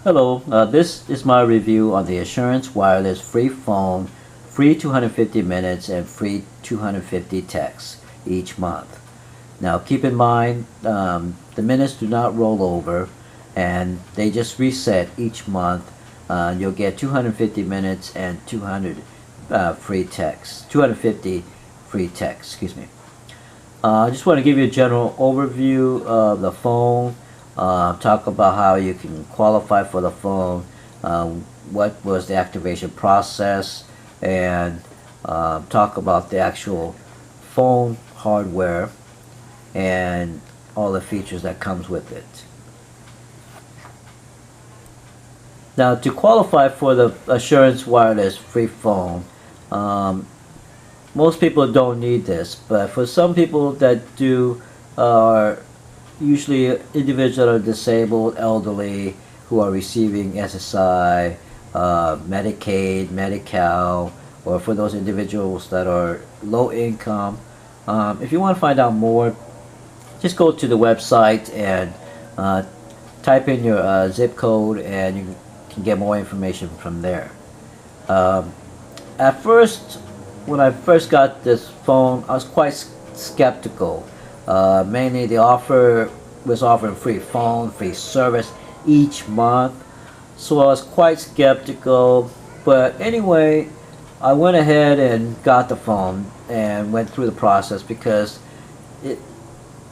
Hello, this is my review on the Assurance Wireless Free Phone, free 250 minutes and free 250 texts each month. Now keep in mind, the minutes do not roll over and they just reset each month. You'll get 250 minutes and 200 free texts, 250 free texts, excuse me. I just want to give you a general overview of the phone. Talk about how you can qualify for the phone, what was the activation process, and talk about the actual phone hardware and all the features that comes with it. Now, to qualify for the Assurance Wireless Free Phone, most people don't need this, but for some people that do, are usually individuals that are disabled, elderly, who are receiving SSI, Medicaid, Medi-Cal, or for those individuals that are low income. If you want to find out more, just go to the website and type in your zip code and you can get more information from there. At first, when I first got this phone, I was quite skeptical. Mainly the offer was offering free phone, free service each month, so I was quite skeptical. But anyway, I went ahead and got the phone and went through the process because it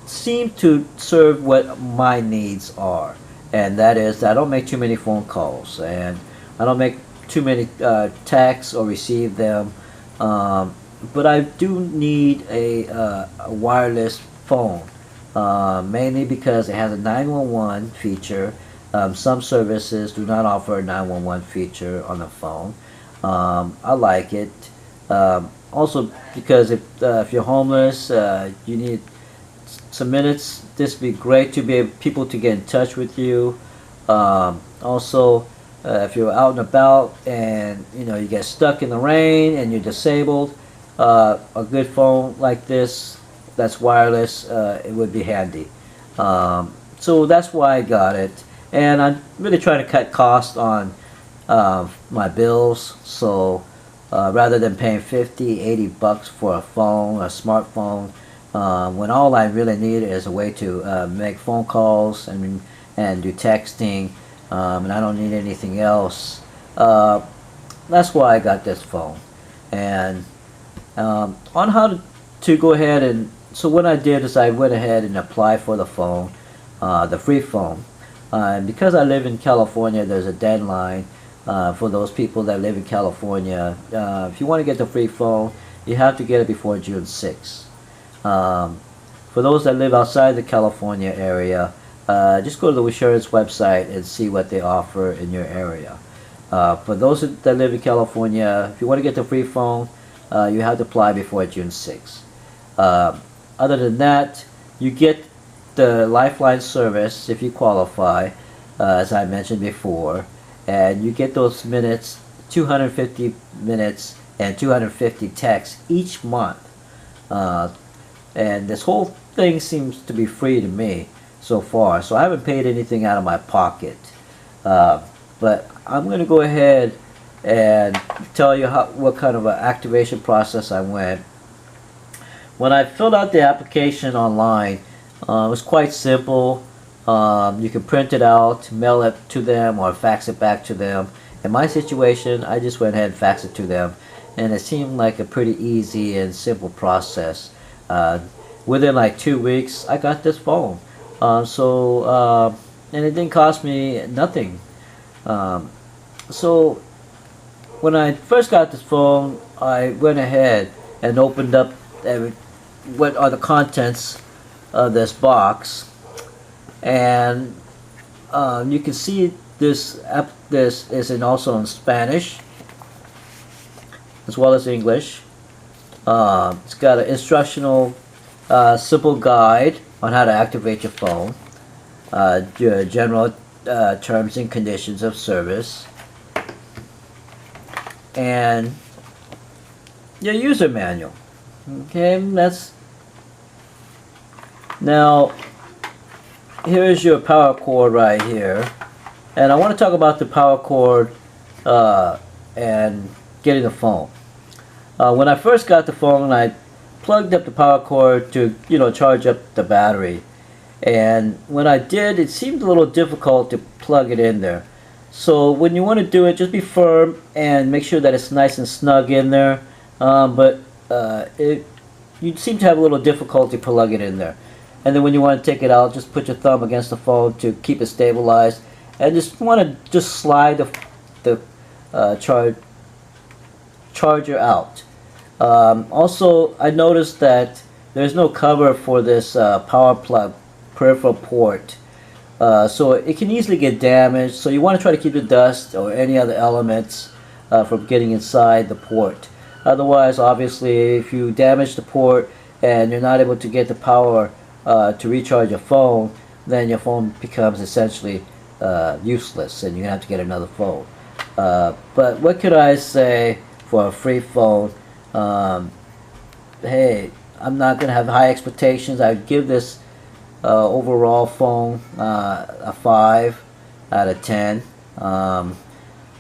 seemed to serve what my needs are, and that is that I don't make too many phone calls and I don't make too many texts or receive them, but I do need a wireless phone, mainly because it has a 911 feature. Some services do not offer a 911 feature on the phone. I like it. Also because if you're homeless, you need some minutes. This would be great to be able people to get in touch with you. Also, if you're out and about and you get stuck in the rain and you're disabled, a good phone like this that's wireless, it would be handy. So that's why I got it, and I'm really trying to cut costs on my bills. So rather than paying 50-80 bucks for a phone, a smartphone, when all I really need is a way to make phone calls and do texting, and I don't need anything else, that's why I got this phone. And on how to go ahead and, so what I did is I went ahead and applied for the phone, the free phone. And because I live in California, there's a deadline for those people that live in California. If you want to get the free phone, you have to get it before June 6th. For those that live outside the California area, just go to the Assurance website and see what they offer in your area. For those that live in California, if you want to get the free phone, you have to apply before June 6th. Other than that, you get the Lifeline service if you qualify, as I mentioned before, and you get those minutes, 250 minutes and 250 texts each month. And this whole thing seems to be free to me so far, so I haven't paid anything out of my pocket. But I'm going to go ahead and tell you what kind of an activation process I went. When I filled out the application online, it was quite simple. You can print it out, mail it to them, or fax it back to them. In my situation, I just went ahead and faxed it to them, and it seemed like a pretty easy and simple process. Within like 2 weeks, I got this phone. And it didn't cost me nothing. So when I first got this phone, I went ahead and opened up what are the contents of this box, and you can see this is also in Spanish as well as English. It's got an instructional simple guide on how to activate your phone, your general terms and conditions of service, and your user manual. Okay, now here is your power cord right here. And I want to talk about the power cord and getting the phone. When I first got the phone, I plugged up the power cord to charge up the battery. And when I did, it seemed a little difficult to plug it in there. So when you want to do it, just be firm and make sure that it's nice and snug in there. But you seem to have a little difficulty plugging it in there. And then when you want to take it out, just put your thumb against the phone to keep it stabilized. And just want to just slide the charger out. Also, I noticed that there's no cover for this power plug peripheral port. So it can easily get damaged. So you want to try to keep the dust or any other elements from getting inside the port. Otherwise, obviously, if you damage the port and you're not able to get the power to recharge your phone, then your phone becomes essentially useless and you're going to have to get another phone. But what could I say for a free phone? Hey, I'm not going to have high expectations. I'd give this overall phone a 5 out of 10.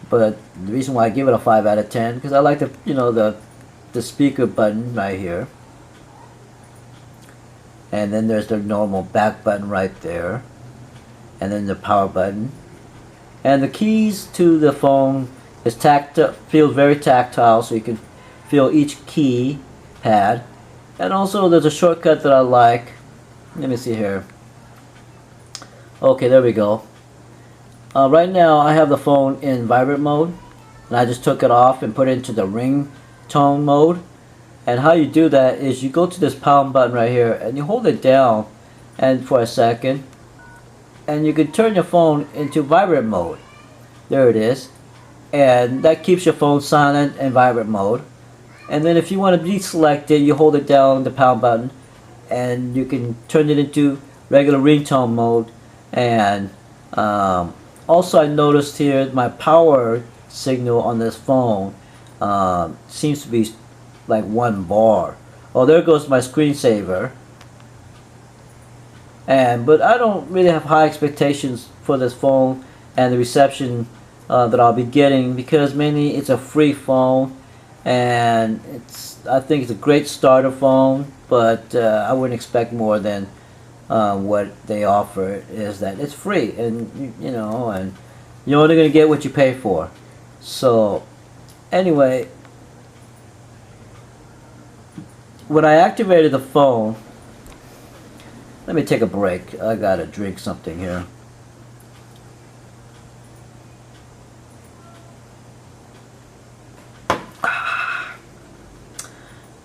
But the reason why I give it a 5 out of 10 because I like the speaker button right here, and then there's the normal back button right there, and then the power button, and the keys to the phone is feels very tactile, so you can feel each key pad. And also there's a shortcut that I like. Let me see here. Okay, there we go. Right now I have the phone in Vibrate Mode, and I just took it off and put it into the ringtone mode. And how you do that is you go to this pound button right here and you hold it down and for a second, and you can turn your phone into Vibrate Mode. There it is. And that keeps your phone silent and Vibrate Mode. And then if you want to deselect it, you hold it down, the pound button, and you can turn it into regular ringtone mode. And also I noticed here my power signal on this phone seems to be like 1 bar. Oh, there goes my screensaver. But I don't really have high expectations for this phone and the reception that I'll be getting, because mainly it's a free phone, and I think it's a great starter phone, but I wouldn't expect more than what they offer, is that it's free, and and you're only going to get what you pay for. So anyway, when I activated the phone, let me take a break. I gotta drink something here.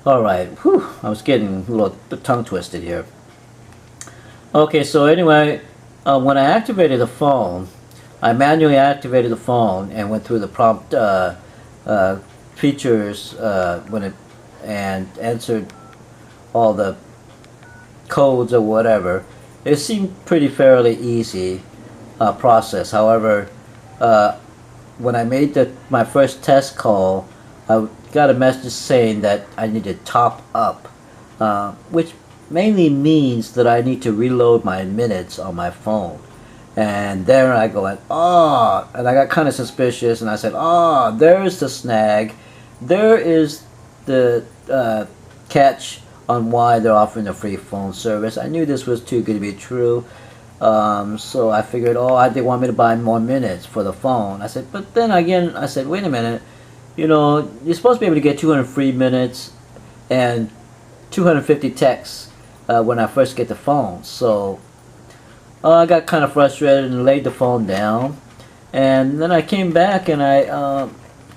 Alright, whew, I was getting a little tongue twisted here. Okay, so anyway, when I activated the phone, I manually activated the phone and went through the prompt features and answered all the codes or whatever. It seemed pretty fairly easy process. However, when I made my first test call, I got a message saying that I need to top up, which mainly means that I need to reload my minutes on my phone. And there I go, and I got kind of suspicious, and I said, there's the snag. There is the catch on why they're offering a free phone service. I knew this was too good to be true. So I figured, they want me to buy more minutes for the phone. I said, but then again, I said, wait a minute. You're supposed to be able to get 200 free minutes and 250 texts when I first get the phone. So I got kind of frustrated and laid the phone down. And then I came back and I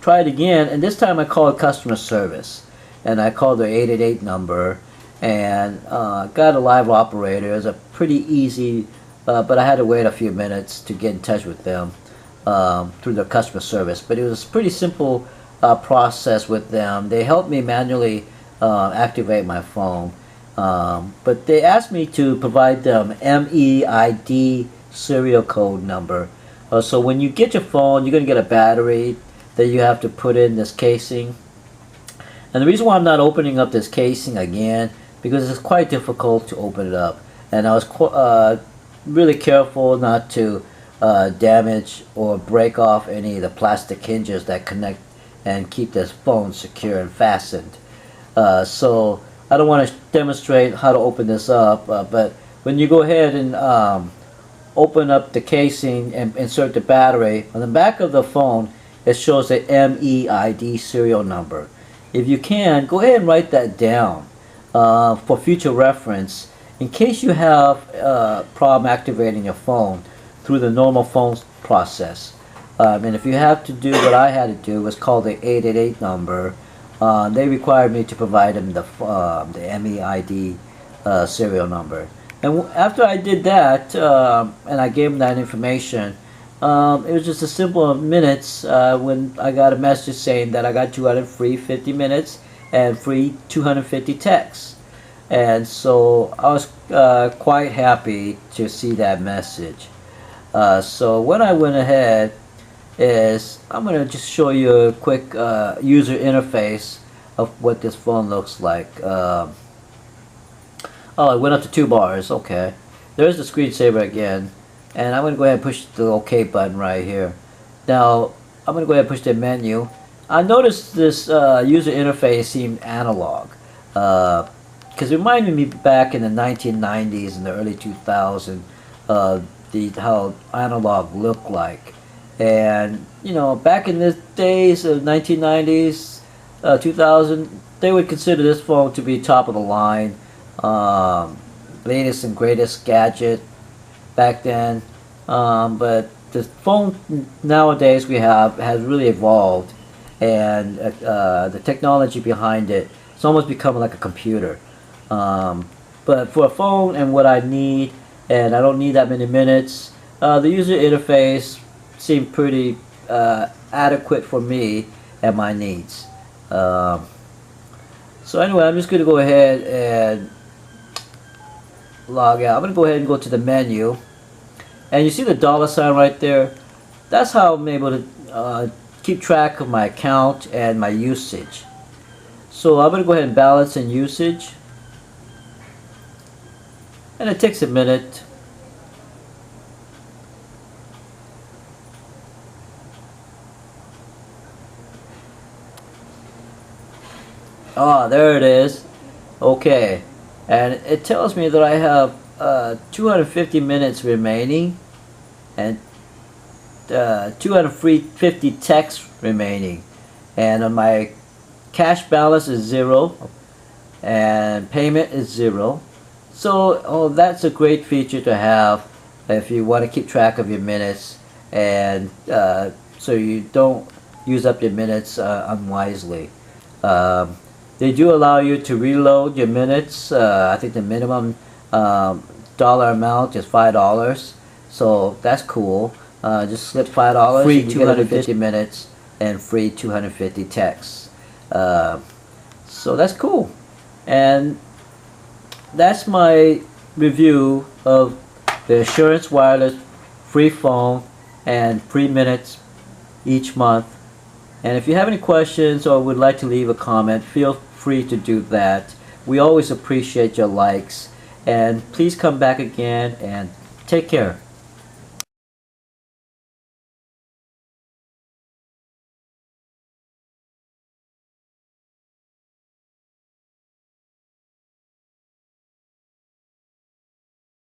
tried again, and this time I called customer service. And I called their 888 number and got a live operator. It was a pretty easy, but I had to wait a few minutes to get in touch with them through their customer service. But it was a pretty simple process with them. They helped me manually activate my phone. But they asked me to provide them MEID serial code number. So when you get your phone, you're going to get a battery that you have to put in this casing. And the reason why I'm not opening up this casing again, because it's quite difficult to open it up. And I was really careful not to damage or break off any of the plastic hinges that connect and keep this phone secure and fastened. So I don't want to demonstrate how to open this up, but when you go ahead and open up the casing and insert the battery, on the back of the phone it shows the MEID serial number. If you can, go ahead and write that down for future reference in case you have a problem activating your phone through the normal phone process. And if you have to do what I had to do, was call the 888 number. They required me to provide them the MEID serial number. And after I did that, and I gave them that information, it was just a simple minutes when I got a message saying that I got 200 free 50 minutes and free 250 texts. And so I was quite happy to see that message. So what I went ahead is I'm going to just show you a quick user interface of what this phone looks like. Oh, it went up to 2 bars. Okay. There's the screensaver again. And I'm going to go ahead and push the OK button right here. Now, I'm going to go ahead and push the menu. I noticed this user interface seemed analog. Because it reminded me back in the 1990s and the early 2000s, how analog looked like. And, you know, back in the days of 1990s, 2000, they would consider this phone to be top of the line. Latest and greatest gadget back then, but the phone nowadays we have has really evolved, and the technology behind it, it's almost become like a computer. But for a phone and what I need, and I don't need that many minutes, the user interface seemed pretty adequate for me and my needs. So anyway, I'm just going to go ahead and log out. I'm going to go ahead and go to the menu, and you see the dollar sign right there. That's how I'm able to keep track of my account and my usage. So I'm going to go ahead and balance and usage, and it takes a minute. Ah, there it is. Okay, and it tells me that I have 250 minutes remaining and 250 texts remaining, and on my cash balance is 0 and payment is 0. So that's a great feature to have if you want to keep track of your minutes, and so you don't use up your minutes unwisely. They do allow you to reload your minutes. I think the minimum dollar amount is $5, so that's cool. Just slip $5, free 250 minutes and free 250 texts. So that's cool, and that's my review of the Assurance Wireless free phone and free minutes each month. And if you have any questions or would like to leave a comment, feel free to do that. We always appreciate your likes, and please come back again and take care.